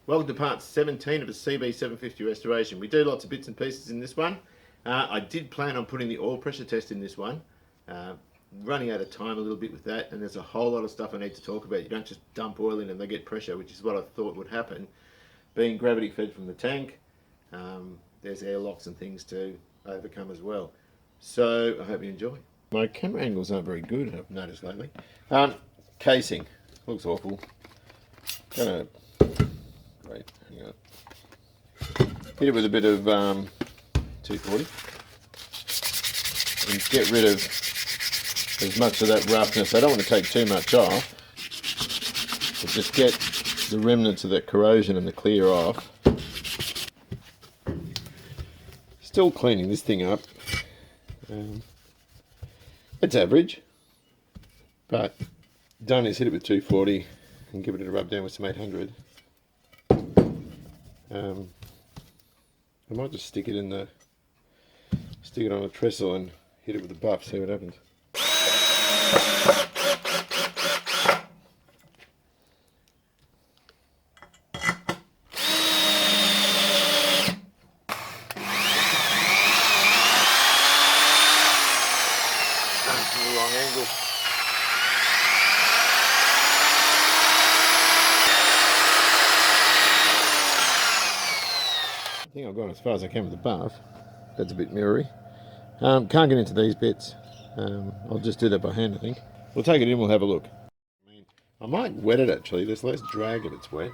Welcome to part 17 of a CB750 restoration. We do lots of bits and pieces in this one. I did plan on putting the oil pressure test in this one. Running out of time a little bit with that, and there's a whole lot of stuff I need to talk about. You don't just dump oil in and they get pressure, which is what I thought would happen. Being gravity fed from the tank, there's airlocks and things to overcome as well. So I hope you enjoy. My camera angles aren't very good, I've noticed lately. Casing looks awful. Gonna wait, hang on. Hit it with a bit of 240 and get rid of as much of that roughness. I don't want to take too much off, but just get the remnants of that corrosion and the clear off. Still cleaning this thing up. It's average, but done is hit it with 240 and give it a rub down with some 800. I might just stick it on a trestle and hit it with a buff, see what happens. Wrong angle. I think I've gone as far as I can with the buff. That's a bit mirrory. Can't get into these bits. I'll just do that by hand, I think. We'll take it in, we'll have a look. I might wet it actually, there's less drag if it's wet.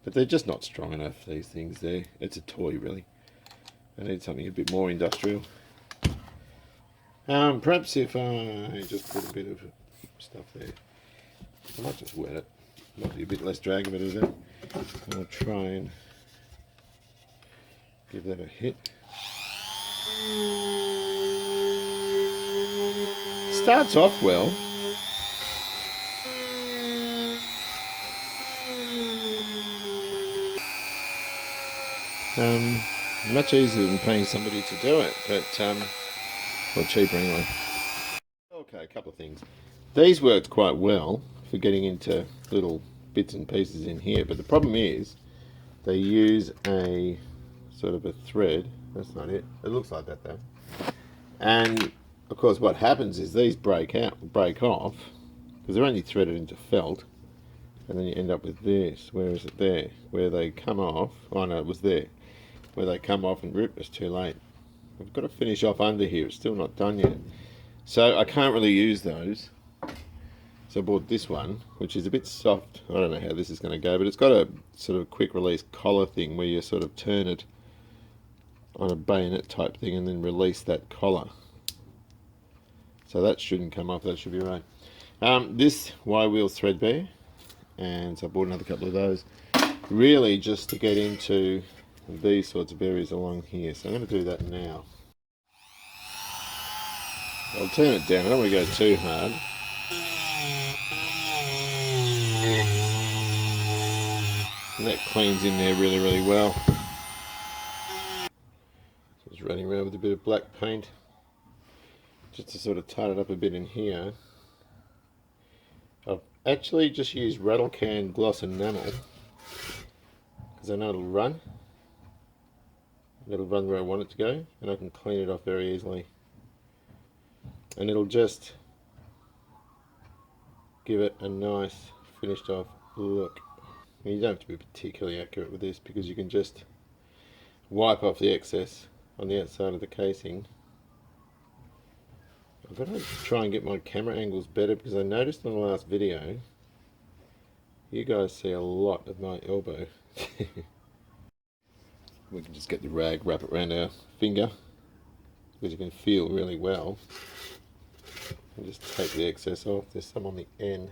But they're just not strong enough, these things there. It's a toy really. I need something a bit more industrial. Perhaps if I just put a bit of stuff there. I might just wet it. Might be a bit less drag of it, is it? I'll try and give that a hit. Starts off well. Much easier than paying somebody to do it, but well, cheaper anyway. Okay, a couple of things. These worked quite well for getting into little bits and pieces in here, but the problem is they use a sort of a thread. That's not it. It looks like that though. And of course what happens is these break off because they're only threaded into felt, and then you end up with this. Where is it there? Where they come off. Oh no, it was there. Where they come off and rip. It's too late. I've got to finish off under here. It's still not done yet. So I can't really use those. So I bought this one, which is a bit soft. I don't know how this is going to go, but it's got a sort of quick release collar thing where you sort of turn it on a bayonet type thing and then release that collar. So that shouldn't come off, that should be right. This Y-wheel's threadbare, and so I bought another couple of those. Really just to get into these sorts of areas along here. So I'm going to do that now. I'll turn it down, I don't want to go too hard. And that cleans in there really, really well. Just running around with a bit of black paint just to sort of tighten it up a bit in here. I've actually just used rattle can gloss enamel because I know it'll run. It'll run where I want it to go, and I can clean it off very easily. And it'll just give it a nice finished off look. You don't have to be particularly accurate with this because you can just wipe off the excess on the outside of the casing. I've got to try and get my camera angles better because I noticed in the last video you guys see a lot of my elbow. We can just get the rag, wrap it around our finger because you can feel really well. And just take the excess off. There's some on the end.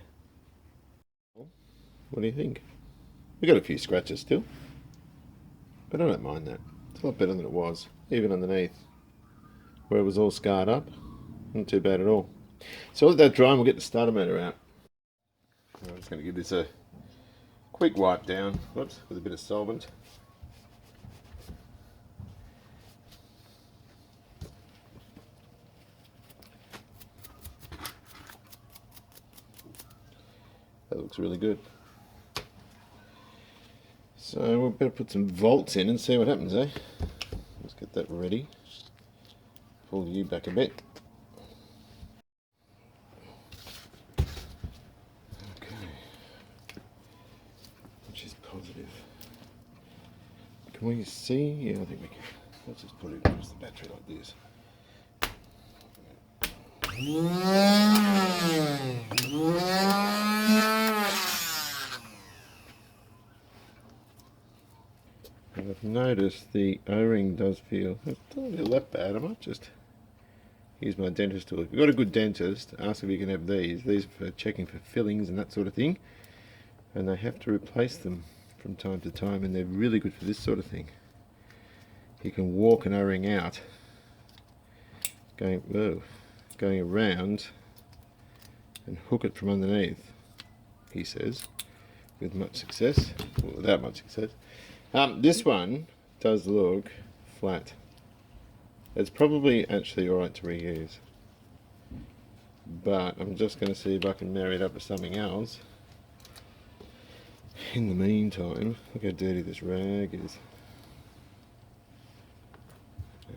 What do you think? We got a few scratches still, but I don't mind that. It's a lot better than it was, even underneath where it was all scarred up. Not too bad at all. So let that dry and we'll get the starter motor out. I'm just going to give this a quick wipe down, whoops, with a bit of solvent. That looks really good. So we'll better put some volts in and see what happens, eh? Let's get that ready. Pull you back a bit. Okay. Which is positive. Can we see? Yeah, I think we can. Let's just put it across the battery like this. I've noticed the O-ring does feel, it doesn't feel that bad. I might just use my dentist tool. If you've got a good dentist, ask if you can have these. These are for checking for fillings and that sort of thing. And they have to replace them from time to time, and they're really good for this sort of thing. You can walk an O-ring out, going around, and hook it from underneath, he says, with much success, or without much success. This one does look flat. It's probably actually alright to reuse, but I'm just going to see if I can marry it up with something else. In the meantime, look how dirty this rag is.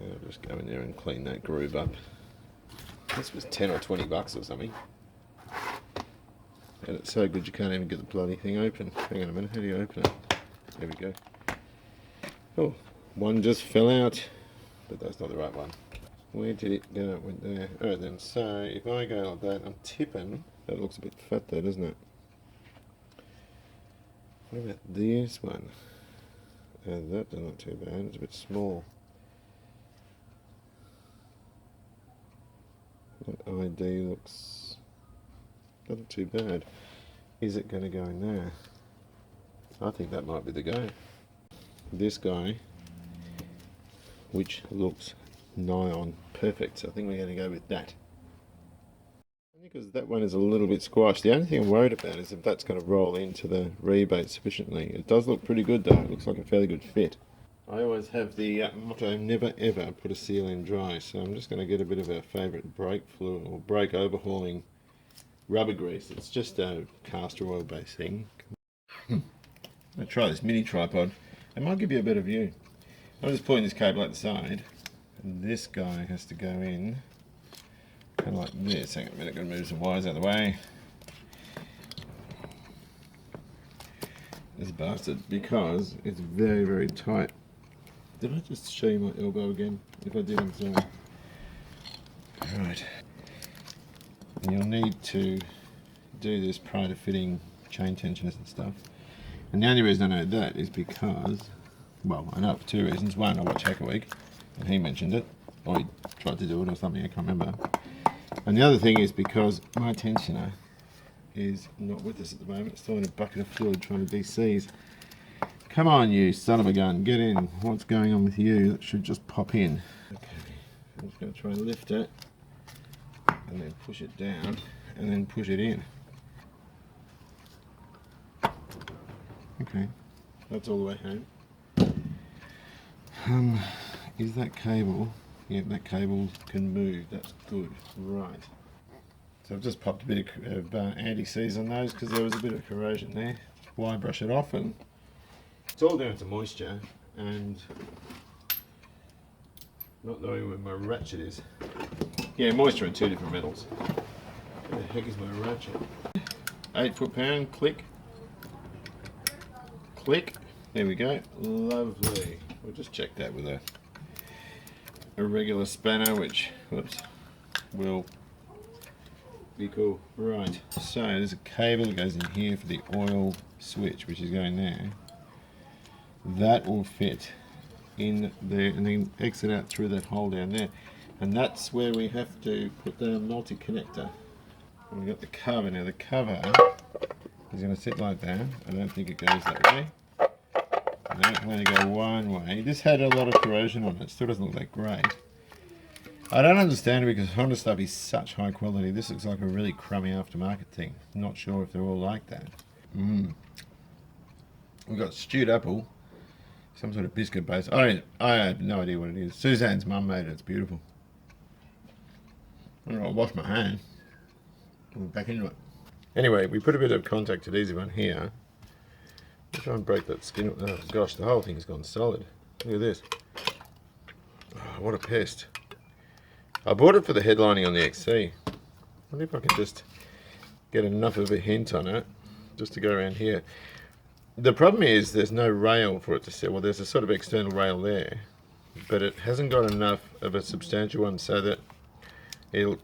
I'll just go in there and clean that groove up. This was 10 or 20 bucks or something. And it's so good you can't even get the bloody thing open. Hang on a minute, how do you open it? There we go. Oh, one just fell out, but that's not the right one. Where did it go? It went there. Alright then, so if I go like that, I'm tipping. That looks a bit fat there, doesn't it? What about this one? That's not too bad, it's a bit small. That ID looks not too bad. Is it going to go in there? I think that might be the go. This guy, which looks nigh on perfect, so I think we're going to go with that. Because that one is a little bit squashed. The only thing I'm worried about is if that's going to roll into the rebate sufficiently. It does look pretty good though. It looks like a fairly good fit. I always have the motto, never ever put a seal in dry, so I'm just going to get a bit of our favourite brake fluid or brake overhauling rubber grease. It's just a castor oil based thing. I'll try this mini tripod. It might give you a better view. I'm just pulling this cable out the side, and this guy has to go in kind of like this. Hang on a minute, I'm going to move some wires out of the way. This bastard, because it's very, very tight. Did I just show you my elbow again? If I did, I'm sorry. Alright. And you'll need to do this prior to fitting chain tensioners and stuff. And the only reason I know that is because, well, I know it for two reasons. One, I watch Hacker Week, and he mentioned it, or he tried to do it or something, I can't remember. And the other thing is because my tensioner is not with us at the moment. It's still in a bucket of fluid trying to de-seize. Come on, you son of a gun, get in. What's going on with you? That should just pop in. Okay, I'm just going to try and lift it, and then push it down, and then push it in. Okay, that's all the way home. Is that cable? Yeah, that cable can move. That's good. Right. So I've just popped a bit of anti-seize on those because there was a bit of corrosion there. Wire brush it off, and it's all down to moisture and not knowing where my ratchet is. Yeah, moisture and two different metals. Where the heck is my ratchet? 8 foot-pound, click. Click. There we go. Lovely. We'll just check that with a regular spanner, which, whoops, will be cool. Right, so there's a cable that goes in here for the oil switch, which is going there. That will fit in there and then exit out through that hole down there. And that's where we have to put the multi-connector. We've got the cover. Now the cover is going to sit like that. I don't think it goes that way. No, I'm going to go one way. This had a lot of corrosion on it. Still doesn't look that great. I don't understand it because Honda stuff is such high quality. This looks like a really crummy aftermarket thing. Not sure if they're all like that. We've got stewed apple. Some sort of biscuit base. I have no idea what it is. Suzanne's mum made it. It's beautiful. Alright, I'll wash my hand. We're back into it. Anyway, we put a bit of contact adhesive on here. I'll try and break that skin. Oh gosh, the whole thing's gone solid. Look at this. Oh, what a pest. I bought it for the headlining on the XC. I wonder if I can just get enough of a hint on it just to go around here. The problem is there's no rail for it to sit. Well, there's a sort of external rail there, but it hasn't got enough of a substantial one so that it'll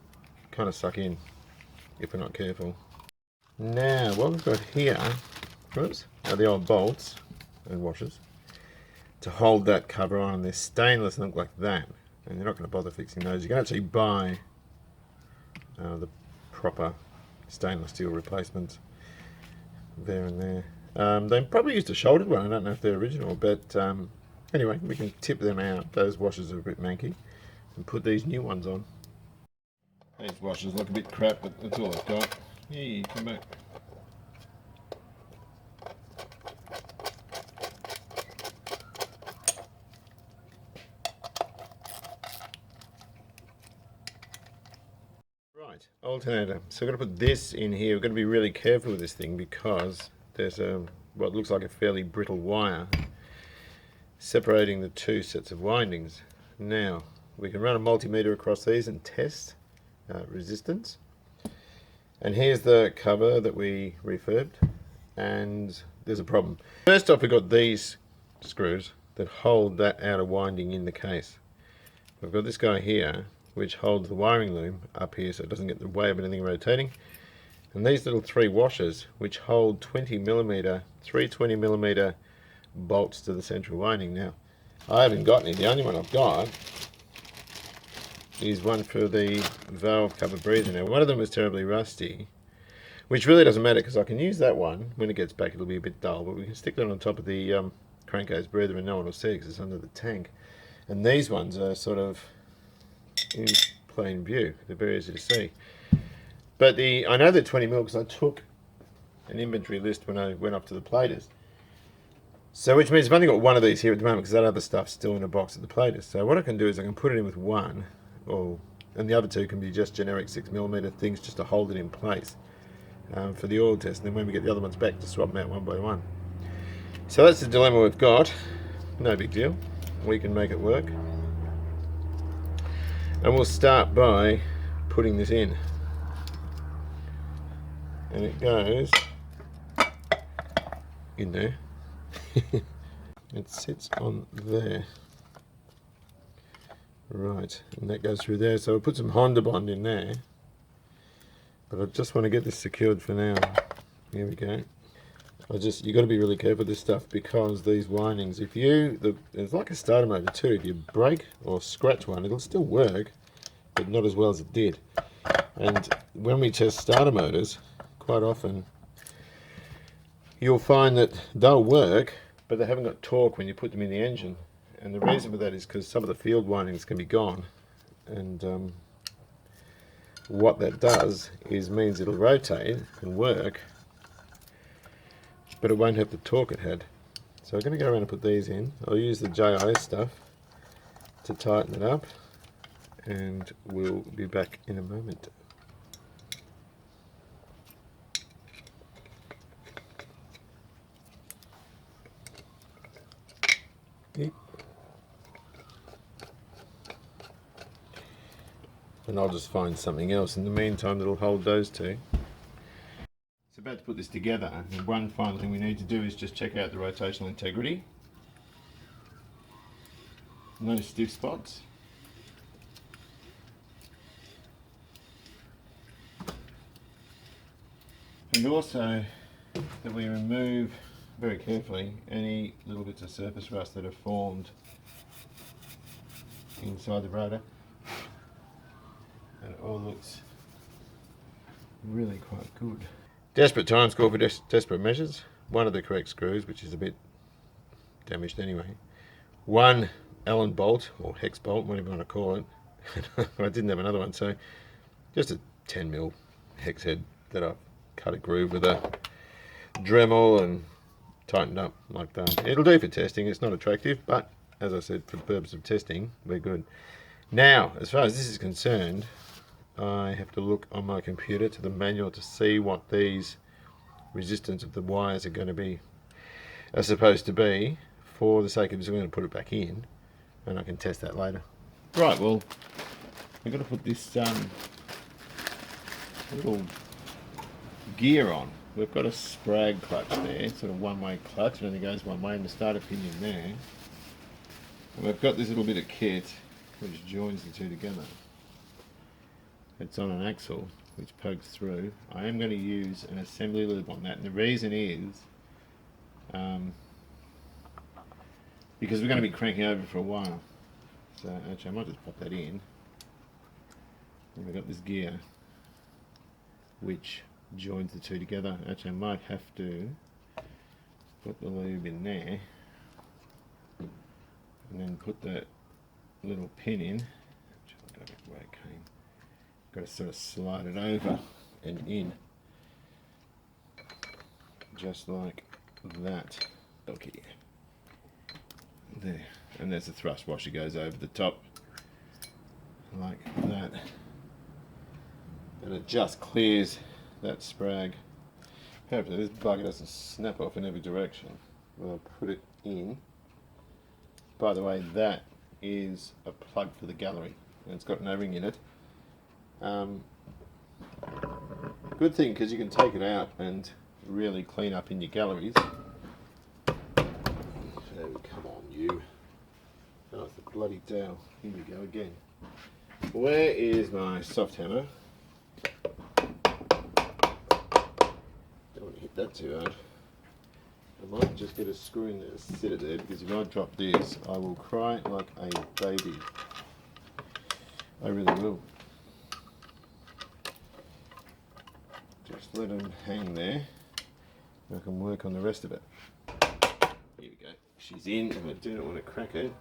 kind of suck in if we're not careful. Now, what we've got here, whoops, are the old bolts and washers to hold that cover on. They're stainless and look like that, and you're not going to bother fixing those. You can actually buy the proper stainless steel replacements there and there. They probably used a shouldered one. I don't know if they're original, but anyway, we can tip them out. Those washers are a bit manky, and put these new ones on. These washers look a bit crap, but that's all I've got. Hey, come back. Right, alternator. So we're going to put this in here. We're going to be really careful with this thing because there's what looks like a fairly brittle wire separating the two sets of windings. Now, we can run a multimeter across these and test resistance. And here's the cover that we refurbed, and there's a problem. First off, we've got these screws that hold that outer winding in the case. We've got this guy here which holds the wiring loom up here so it doesn't get in the way of anything rotating, and these little three washers which hold 20mm, three 20mm bolts to the central winding. Now, I haven't got any. The only one I've got is one for the valve cover breather. Now, one of them is terribly rusty, which really doesn't matter because I can use that one. When it gets back it'll be a bit dull, but we can stick that on top of the crankcase breather and no one will see it because it's under the tank. And these ones are sort of in plain view. They're very easy to see. But I know they're 20mm because I took an inventory list when I went up to the platers. So which means I've only got one of these here at the moment because that other stuff's still in a box at the platers. So what I can do is I can put it in with one, and the other two can be just generic 6mm things just to hold it in place for the oil test, and then when we get the other ones back to swap them out one by one. So that's the dilemma we've got. No big deal, we can make it work. And we'll start by putting this in, and it goes in there. It sits on there. Right, and that goes through there. So we'll put some Honda Bond in there, but I just want to get this secured for now. Here we go. You got to be really careful with this stuff because these windings, it's like a starter motor too. If you break or scratch one, it'll still work, but not as well as it did. And when we test starter motors, quite often you'll find that they'll work, but they haven't got torque when you put them in the engine. And the reason for that is because some of the field windings can be gone, and what that does is means it'll rotate and work, but it won't have the torque it had. So I'm going to go around and put these in. I'll use the JIS stuff to tighten it up, and we'll be back in a moment. Yep. And I'll just find something else in the meantime that'll hold those two. It's about to put this together, and one final thing we need to do is just check out the rotational integrity. No stiff spots. And also that we remove very carefully any little bits of surface rust that have formed inside the rotor. And it all looks really quite good. Desperate times call for desperate measures. One of the correct screws, which is a bit damaged anyway. One Allen bolt, or hex bolt, whatever you want to call it. I didn't have another one, so just a 10mm hex head that I've cut a groove with a Dremel and tightened up like that. It'll do for testing. It's not attractive, but as I said, for the purpose of testing, we're good. Now, as far as this is concerned, I have to look on my computer to the manual to see what these resistance of the wires are going to be, are supposed to be. For the sake of just, I'm going to put it back in, and I can test that later. Right, well, I've got to put this little gear on. We've got a Sprag clutch there, sort of one-way clutch. It only goes one way, and the starter pinion there. And we've got this little bit of kit which joins the two together. It's on an axle which pokes through. I am going to use an assembly lube on that, and the reason is because we're going to be cranking over for a while. So actually I might just pop that in. And we've got this gear which joins the two together. Actually I might have to put the lube in there and then put that little pin in. Actually, I'll go back where it came. Got to sort of slide it over and in, just like that. Okay, there, and there's the thrust washer, goes over the top like that, and it just clears that Sprag. Hopefully this bugger doesn't snap off in every direction. I'll put it in. By the way, that is a plug for the gallery, and it's got no ring in it. Good thing, because you can take it out and really clean up in your galleries. So come on, you. Oh, it's the bloody dowel. Here we go again. Where is my soft hammer? Don't want to hit that too hard. I might just get a screw in there to sit it there, because if I drop this, I will cry like a baby. I really will. Just let them hang there. I can work on the rest of it. Here we go. She's in, and I do not want to crack it.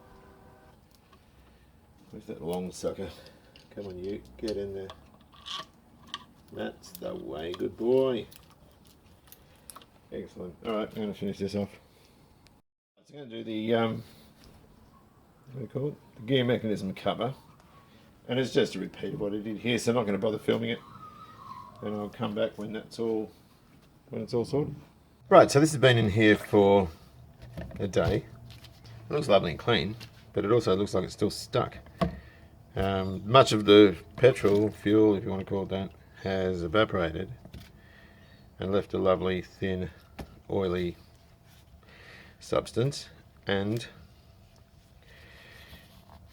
Where's that long sucker? Come on, you. Get in there. That's the way. Good boy. Excellent. Alright, I'm going to finish this off. So I'm going to do the, what do you call it? The gear mechanism cover. And it's just a repeat of what I did here, so I'm not going to bother filming it. And I'll come back when it's all sorted. Right, so this has been in here for a day. It looks lovely and clean, but it also looks like it's still stuck. Much of the petrol, fuel, if you want to call it that, has evaporated and left a lovely, thin, oily substance, and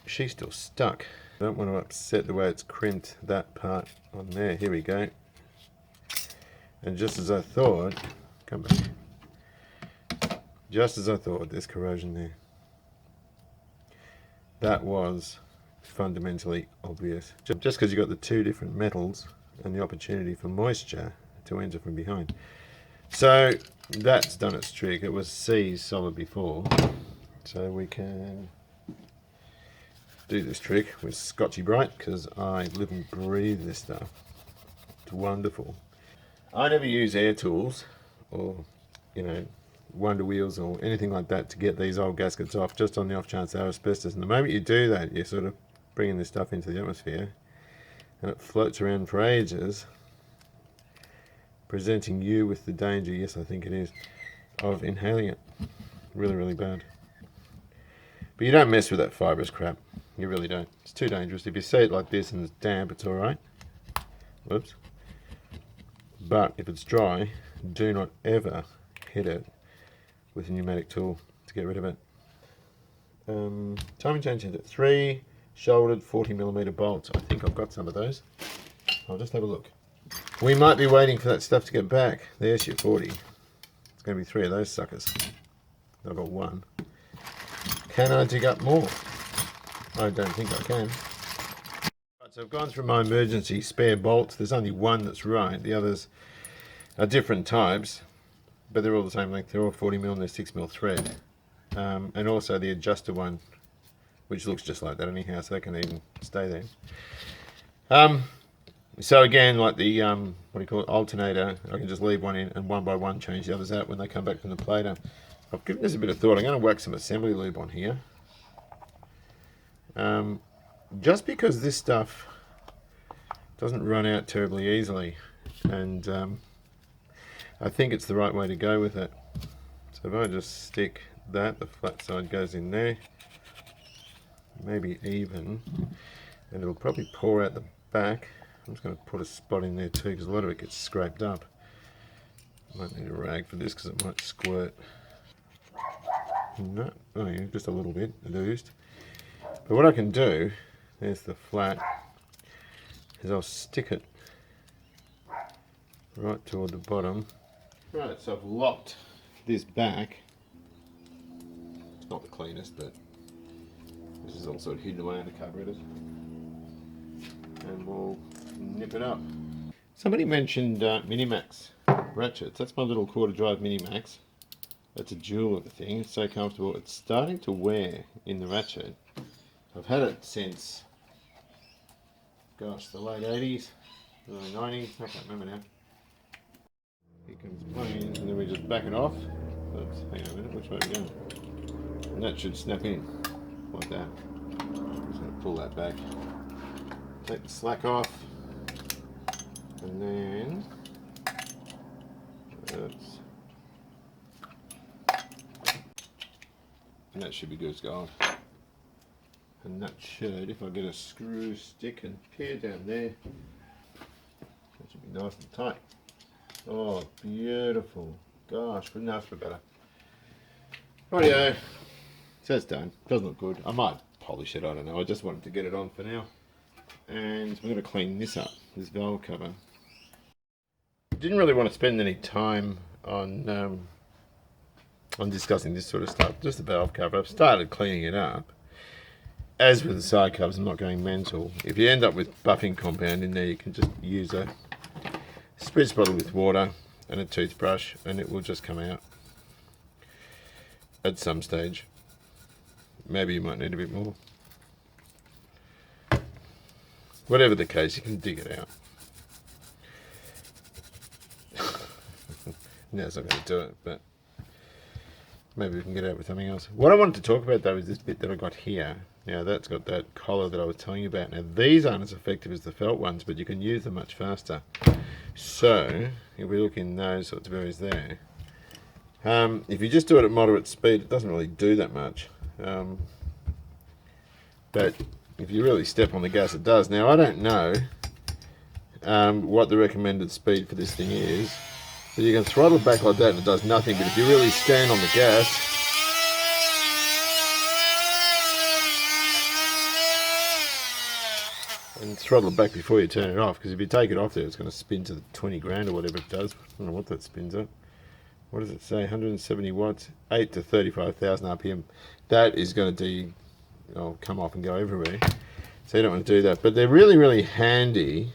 she's still stuck. I don't want to upset the way it's crimped that part on there. Here we go. And just as I thought, come back. Just as I thought, there's corrosion there. That was fundamentally obvious. Just because you've got the two different metals and the opportunity for moisture to enter from behind. So that's done its trick. It was seized solid before. So we can do this trick with Scotchy Brite, because I live and breathe this stuff. It's wonderful. I never use air tools or, you know, wonder wheels or anything like that to get these old gaskets off, just on the off chance they're asbestos. And the moment you do that, you're sort of bringing this stuff into the atmosphere, and it floats around for ages, presenting you with the danger, yes I think it is, of inhaling it. Really, really bad. But you don't mess with that fibrous crap. You really don't. It's too dangerous. If you see it like this and it's damp, it's alright. Whoops. But if it's dry, do not ever hit it with a pneumatic tool to get rid of it. Timing chain into 3 shouldered 40mm bolts. I think I've got some of those. I'll just have a look. We might be waiting for that stuff to get back. There's your 40. It's going to be 3 of those suckers. I've got 1. Can I dig up more? I don't think I can. Right, so I've gone through my emergency spare bolts. There's only one that's right. The others are different types, but they're all the same length. They're all 40mm and they're 6mm thread. And also the adjuster one, which looks just like that anyhow, so they can even stay there. So again, like the, what do you call it, alternator, I can just leave one in and one by one change the others out when they come back from the plater. I've given this a bit of thought. I'm going to whack some assembly lube on here. Just because this stuff doesn't run out terribly easily, and I think it's the right way to go with it. So if I just stick that, the flat side goes in there, maybe even, and it'll probably pour out the back. I'm just going to put a spot in there too, because a lot of it gets scraped up. Might need a rag for this because it might squirt. No, oh yeah, just a little bit, at least. But what I can do, there's the flat, is I'll stick it right toward the bottom. Right, so I've locked this back. It's not the cleanest, but this is all sort of hidden away under carburetors. And we'll nip it up. Somebody mentioned Minimax ratchets. That's my little quarter drive Minimax. That's a jewel of a thing. It's so comfortable. It's starting to wear in the ratchet. I've had it since, gosh, the late 80s, early 90s. I can't remember now. Here comes the plane, and then we just back it off. Oops, hang on a minute, which way are we going? And that should snap in, like that. I'm just going to pull that back. Take the slack off, and then, oops. And that should be good as gold. And that should, if I get a screw, stick and peer down there, that should be nice and tight. Oh, beautiful. Gosh, couldn't ask for better. Rightio. So it's done. Doesn't look good. I might polish it, I don't know. I just wanted to get it on for now. And we're going to clean this up, this valve cover. Didn't really want to spend any time on discussing this sort of stuff, just the valve cover. I've started cleaning it up. As with the side covers, I'm not going mental. If you end up with buffing compound in there, you can just use a spritz bottle with water and a toothbrush, and it will just come out at some stage. Maybe you might need a bit more. Whatever the case, you can dig it out. No, it's not going to do it, but maybe we can get out with something else. What I wanted to talk about though is this bit that I got here. Now that's got that collar that I was telling you about. Now these aren't as effective as the felt ones, but you can use them much faster. So if we look in those sorts of areas there, if you just do it at moderate speed, it doesn't really do that much. But if you really step on the gas, it does. Now I don't know what the recommended speed for this thing is. But you can throttle it back like that and it does nothing. But if you really stand on the gas, and throttle it back before you turn it off, because if you take it off there, it's going to spin to the 20 grand or whatever it does. I don't know what that spins at. What does it say? 170 watts, 8 to 35,000 RPM. That is going to come off and go everywhere. So you don't want to do that. But they're really, really handy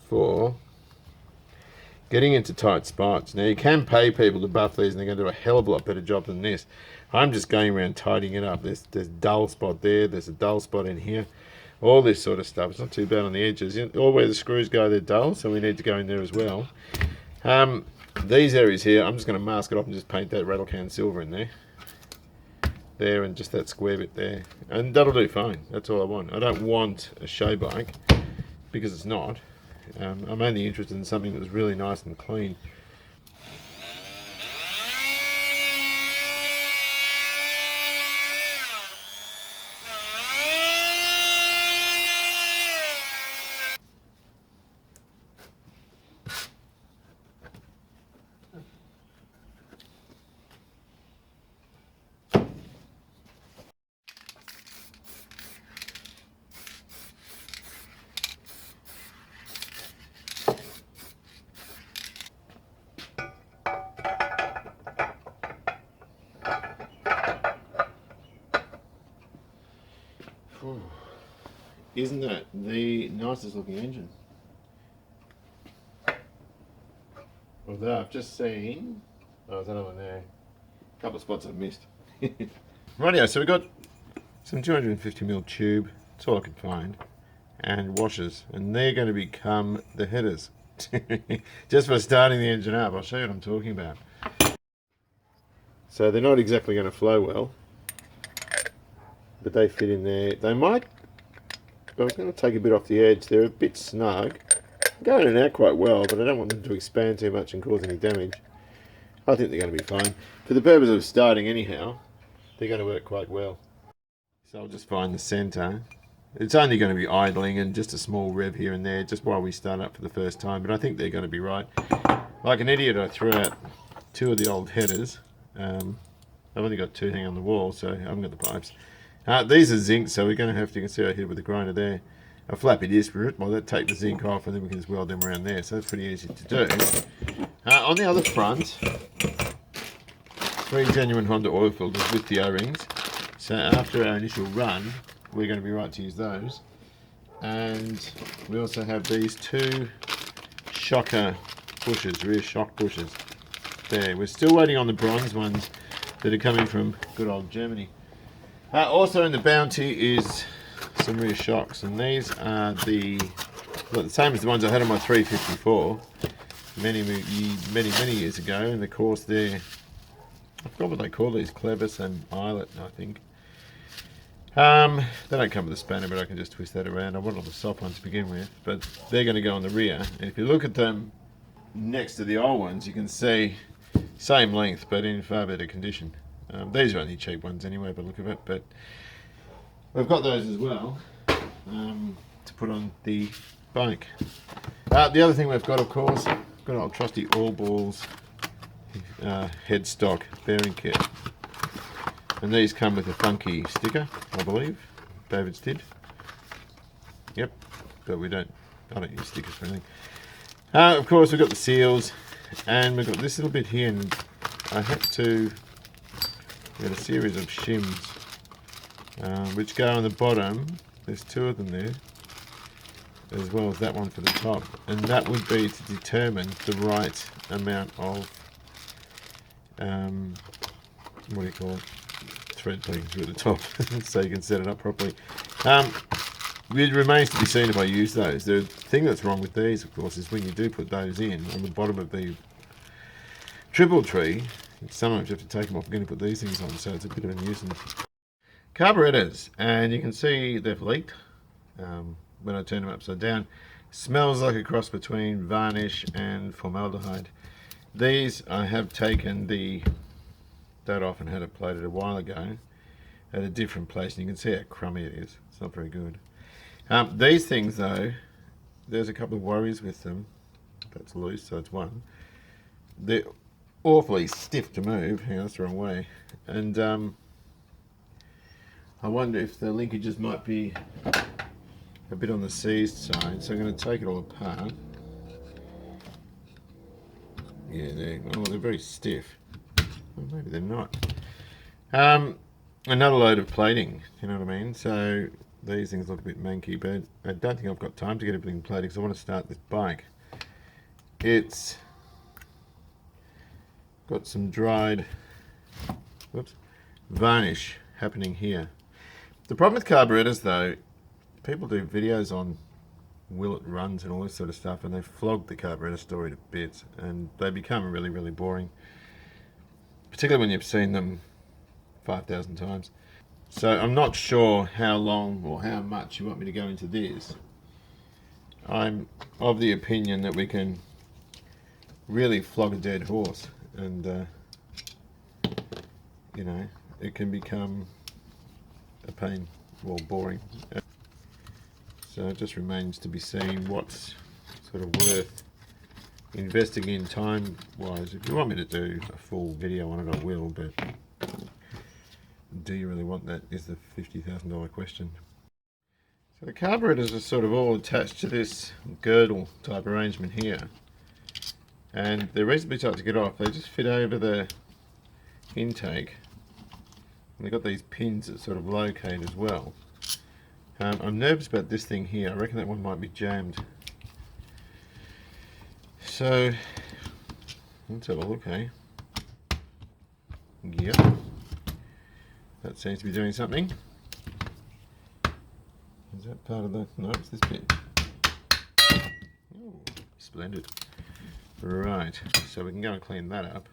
for getting into tight spots. Now you can pay people to buff these and they're going to do a hell of a lot better job than this. I'm just going around tidying it up. There's a dull spot there, there's a dull spot in here, all this sort of stuff. It's not too bad on the edges. All where the screws go, they're dull, so we need to go in there as well. These areas here, I'm just going to mask it off and just paint that rattle can silver in there. There, and just that square bit there. And that'll do fine. That's all I want. I don't want a show bike, because it's not. I'm only interested in something that was really nice and clean. Isn't that the nicest looking engine? Although I've just seen, there's another one there, a couple of spots I've missed. Rightio, so we've got some 250mm tube, that's all I could find, and washers, and they're going to become the headers. Just for starting the engine up. I'll show you what I'm talking about. So they're not exactly going to flow well, but they fit in there. They might, I'm going to take a bit off the edge. They're a bit snug, going in and out quite well, but I don't want them to expand too much and cause any damage. I think they're going to be fine. For the purpose of starting anyhow, they're going to work quite well. So I'll just find the centre. It's only going to be idling and just a small rev here and there just while we start up for the first time, but I think they're going to be right. Like an idiot, I threw out 2 of the old headers. I've only got 2 hanging on the wall, so I haven't got the pipes. These are zinc, so we're going to have to, you can see I hit with the grinder there, a flappy disc for it. Well, that take the zinc off and then we can just weld them around there, so that's pretty easy to do. On the other front, 3 genuine Honda oil filters with the O-rings. So after our initial run, we're going to be right to use those. And we also have these 2 shocker bushes, rear shock bushes. There, we're still waiting on the bronze ones that are coming from good old Germany. Also in the Bounty is some rear shocks, and these are the same as the ones I had on my 354 many years ago. And of course they're, I forgot what they call these, clevis and eyelet, I think. They don't come with a spanner, but I can just twist that around. I wanted the soft ones to begin with, but they're going to go on the rear. And if you look at them next to the old ones, you can see same length, but in far better condition. These are only cheap ones anyway, by the look of it, but we've got those as well to put on the bike. The other thing we've got, of course, got an old trusty All Balls headstock bearing kit. And these come with a funky sticker, I believe. David's did. Yep, but I don't use stickers for anything. Of course, we've got the seals, and we've got this little bit here, and I had to get a series of shims, which go on the bottom. There's 2 of them there, as well as that one for the top, and that would be to determine the right amount of, what do you call it? Thread pegs at the top, so you can set it up properly. It remains to be seen if I use those. The thing that's wrong with these, of course, is when you do put those in on the bottom of the triple tree, sometimes you have to take them off again to put these things on, so it's a bit of a nuisance. Carburetors, and you can see they've leaked when I turn them upside down. Smells like a cross between varnish and formaldehyde. These I have taken that off and had it plated a while ago at a different place, and you can see how crummy it is. It's not very good. These things though, there's a couple of worries with them. That's loose, so it's one. They're awfully stiff to move. Hang on, that's the wrong way. And I wonder if the linkages might be a bit on the seized side, so I'm going to take it all apart. Yeah, they're very stiff. Well, maybe they're not. Another load of plating, you know what I mean? So these things look a bit manky, but I don't think I've got time to get everything plated because I want to start this bike. It's got some dried varnish happening here. The problem with carburetors though, people do videos on will it runs and all this sort of stuff, and they flog the carburetor story to bits, and they become really, really boring, particularly when you've seen them 5,000 times. So I'm not sure how long or how much you want me to go into this. I'm of the opinion that we can really flog a dead horse, and you know, it can become a pain or boring. So it just remains to be seen what's sort of worth investing in time-wise. If you want me to do a full video on it, I will, but do you really want that is the $50,000 question. So the carburetors are sort of all attached to this girdle type arrangement here, and they're reasonably tight to get off. They just fit over the intake, and they've got these pins that sort of locate as well. I'm nervous about this thing here. I reckon that one might be jammed. So let's have a look, eh? Yep, that seems to be doing something. Is that part of the... no, it's this bit. Ooh, splendid. Right, so we can go and clean that up.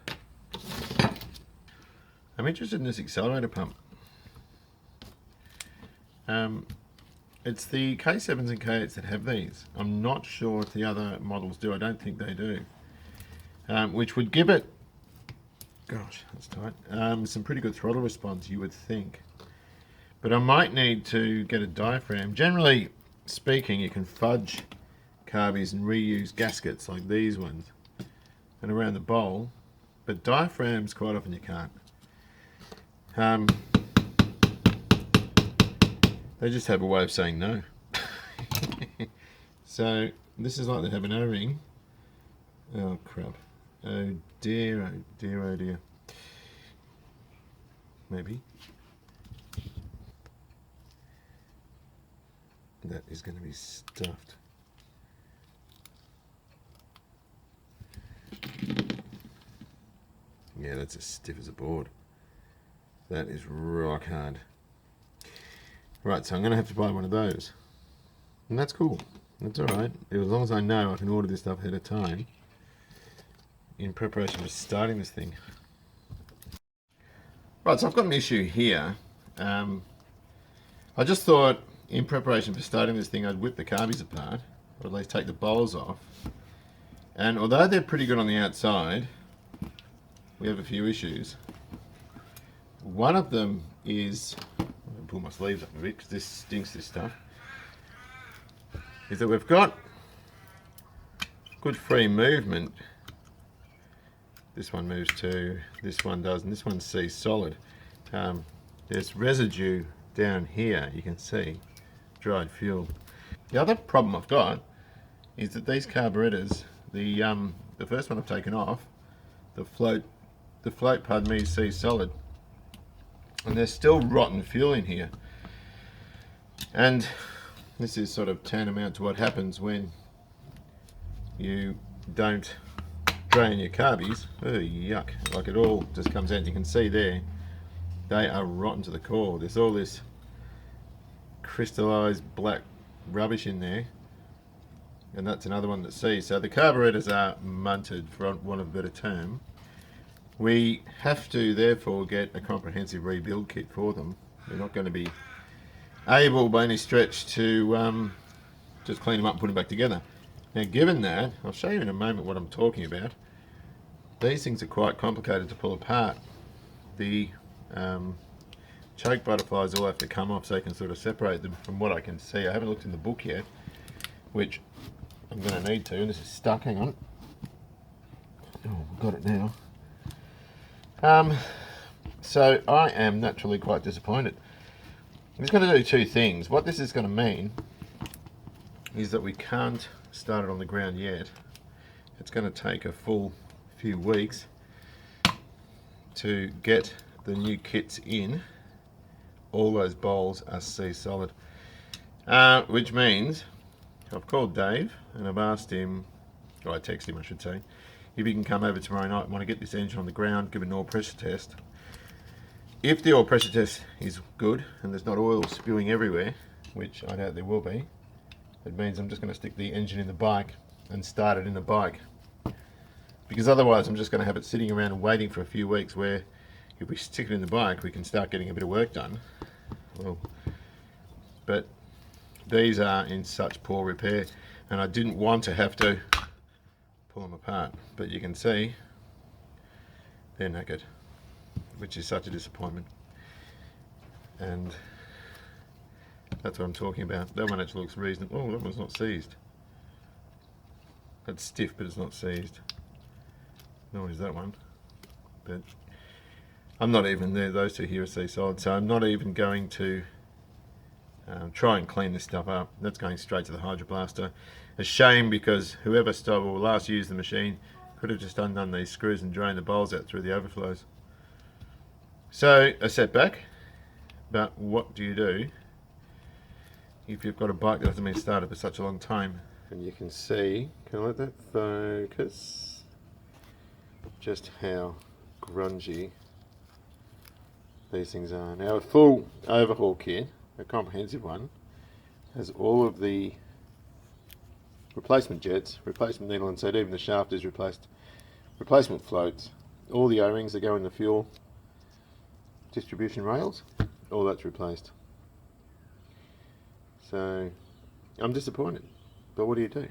I'm interested in this accelerator pump. It's the K7s and K8s that have these. I'm not sure if the other models do. I don't think they do. Which would give it, gosh, that's tight, some pretty good throttle response, you would think. But I might need to get a diaphragm. Generally speaking, you can fudge carbies and reuse gaskets like these ones and around the bowl, but diaphragms quite often you can't. They just have a way of saying no. So this is like they have an O-ring. Oh crap. Oh dear, oh dear, oh dear. Maybe. That is going to be stuffed. Yeah, that's as stiff as a board. That is rock hard. Right, so I'm going to have to buy one of those. And that's cool. That's alright. As long as I know I can order this stuff ahead of time in preparation for starting this thing. Right, so I've got an issue here. I just thought in preparation for starting this thing I'd whip the carbies apart, or at least take the bowls off. And although they're pretty good on the outside, we have a few issues. One of them is, I'm going to pull my sleeves up a bit because this stinks, this stuff, is that we've got good free movement. This one moves too, this one does, and this one sees solid. There's residue down here, you can see, dried fuel. The other problem I've got is that these carburetors, the first one I've taken off, the float, pardon me, sees solid. And there's still rotten fuel in here. And this is sort of tantamount to what happens when you don't drain your carbies. Oh, yuck. Like it all just comes out. You can see there, they are rotten to the core. There's all this crystallized black rubbish in there. And that's another one that sees. So the carburetors are munted, for want of a better term. We have to therefore get a comprehensive rebuild kit for them. We're not going to be able by any stretch to just clean them up and put them back together. Now given that, I'll show you in a moment what I'm talking about. These things are quite complicated to pull apart. The choke butterflies all have to come off so I can sort of separate them from what I can see. I haven't looked in the book yet, which I'm going to need to, and this is stuck, hang on. Oh, we've got it now. So I am naturally quite disappointed. It's going to do two things. What this is going to mean is that we can't start it on the ground yet. It's going to take a full few weeks to get the new kits in. All those bowls are C solid, which means I've called Dave and I've asked him, or I texted him I should say, if he can come over tomorrow night and want to get this engine on the ground, give it an oil pressure test. If the oil pressure test is good and there's not oil spewing everywhere, which I doubt there will be, it means I'm just going to stick the engine in the bike and start it in the bike. Because otherwise I'm just going to have it sitting around and waiting for a few weeks, where if we stick it in the bike we can start getting a bit of work done. Well, but these are in such poor repair and I didn't want to have to pull them apart, but you can see they're knackered, which is such a disappointment. And that's what I'm talking about. That one actually looks reasonable. Oh, that one's not seized. That's stiff, but it's not seized. Nor is that one. But I'm not even there. Those two here are C solid, so I'm not even going to try and clean this stuff up. That's going straight to the hydroblaster. A shame, because whoever last used the machine could have just undone these screws and drained the bowls out through the overflows. So a setback, but what do you do if you've got a bike that hasn't been started for such a long time? And you can see, can I let that focus, just how grungy these things are. Now a full overhaul kit, a comprehensive one, has all of the replacement jets, replacement needle and seat, even the shaft is replaced, replacement floats, all the O-rings that go in the fuel distribution rails, all that's replaced. So I'm disappointed, but what do you do?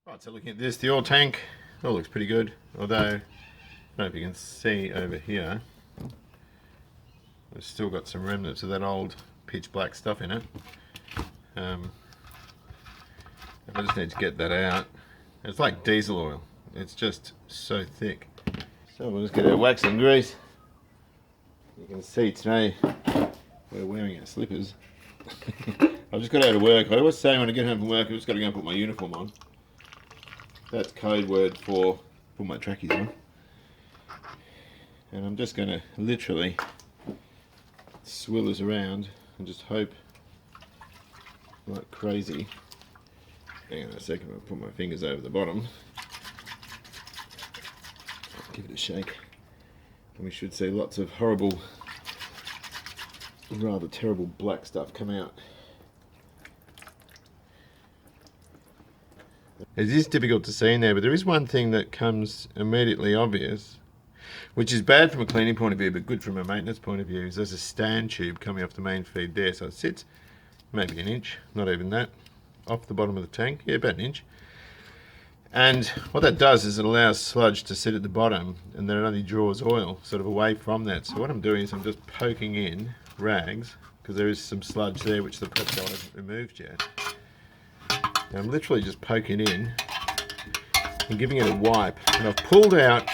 Right, so looking at this, the oil tank, all looks pretty good, although I don't know if you can see over here, it's still got some remnants of that old pitch black stuff in it. I just need to get that out. It's like diesel oil, it's just so thick. So we'll just get our wax and grease. You can see today we're wearing our slippers. I've just got out of work. I always say when I get home from work, I've just got to go and put my uniform on. That's code word for put my trackies on. And I'm just going to literally swill this around and just hope like crazy. Hang on a second, I'll put my fingers over the bottom. Give it a shake. And we should see lots of horrible, rather terrible black stuff come out. It is difficult to see in there, but there is one thing that comes immediately obvious, which is bad from a cleaning point of view, but good from a maintenance point of view, is there's a stand tube coming off the main feed there. So it sits maybe an inch, not even that, off the bottom of the tank. Yeah, about an inch. And what that does is it allows sludge to sit at the bottom, and then it only draws oil sort of away from that. So what I'm doing is I'm just poking in rags, because there is some sludge there which the prep hasn't removed yet. And I'm literally just poking in and giving it a wipe. And I've pulled out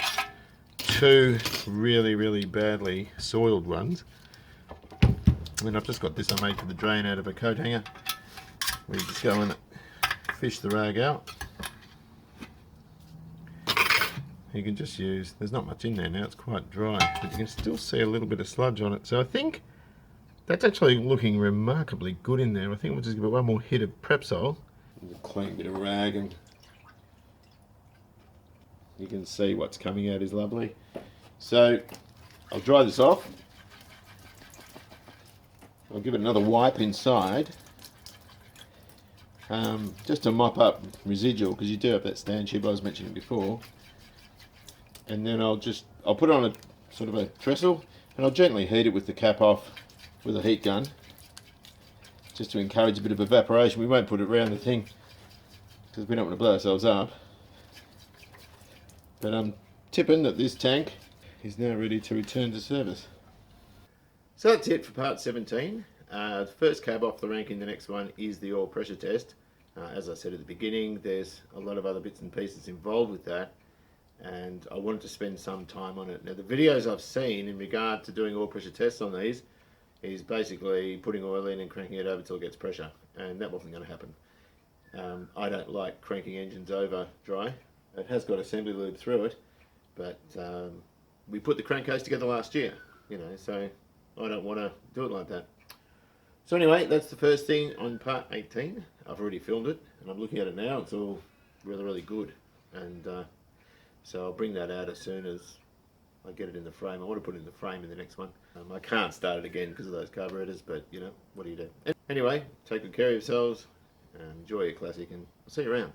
two really badly soiled ones. And I've just got this I made for the drain out of a coat hanger, where you just go and fish the rag out. You can just use, there's not much in there now, it's quite dry, but you can still see a little bit of sludge on it. So I think that's actually looking remarkably good in there. I think we'll just give it one more hit of Prepsol. A clean bit of rag, and you can see what's coming out is lovely. So I'll dry this off. I'll give it another wipe inside, just to mop up residual, because you do have that stand tube I was mentioning before. And then I'll put it on a sort of a trestle, and I'll gently heat it with the cap off with a heat gun, just to encourage a bit of evaporation. We won't put it around the thing because we don't want to blow ourselves up. But I'm tipping that this tank is now ready to return to service. So that's it for part 17. The first cab off the rank in the next one is the oil pressure test. As I said at the beginning, there's a lot of other bits and pieces involved with that, and I wanted to spend some time on it. Now the videos I've seen in regard to doing oil pressure tests on these is basically putting oil in and cranking it over till it gets pressure, and that wasn't going to happen. I don't like cranking engines over dry. It has got assembly lube through it, but we put the crankcase together last year, you know, so I don't want to do it like that. So anyway, that's the first thing on part 18. I've already filmed it, and I'm looking at it now. It's all really good, and so I'll bring that out as soon as I get it in the frame. I want to put it in the frame in the next one. I can't start it again because of those carburetors, but you know, what do you do? Anyway, take good care of yourselves, and enjoy your classic, and I'll see you around.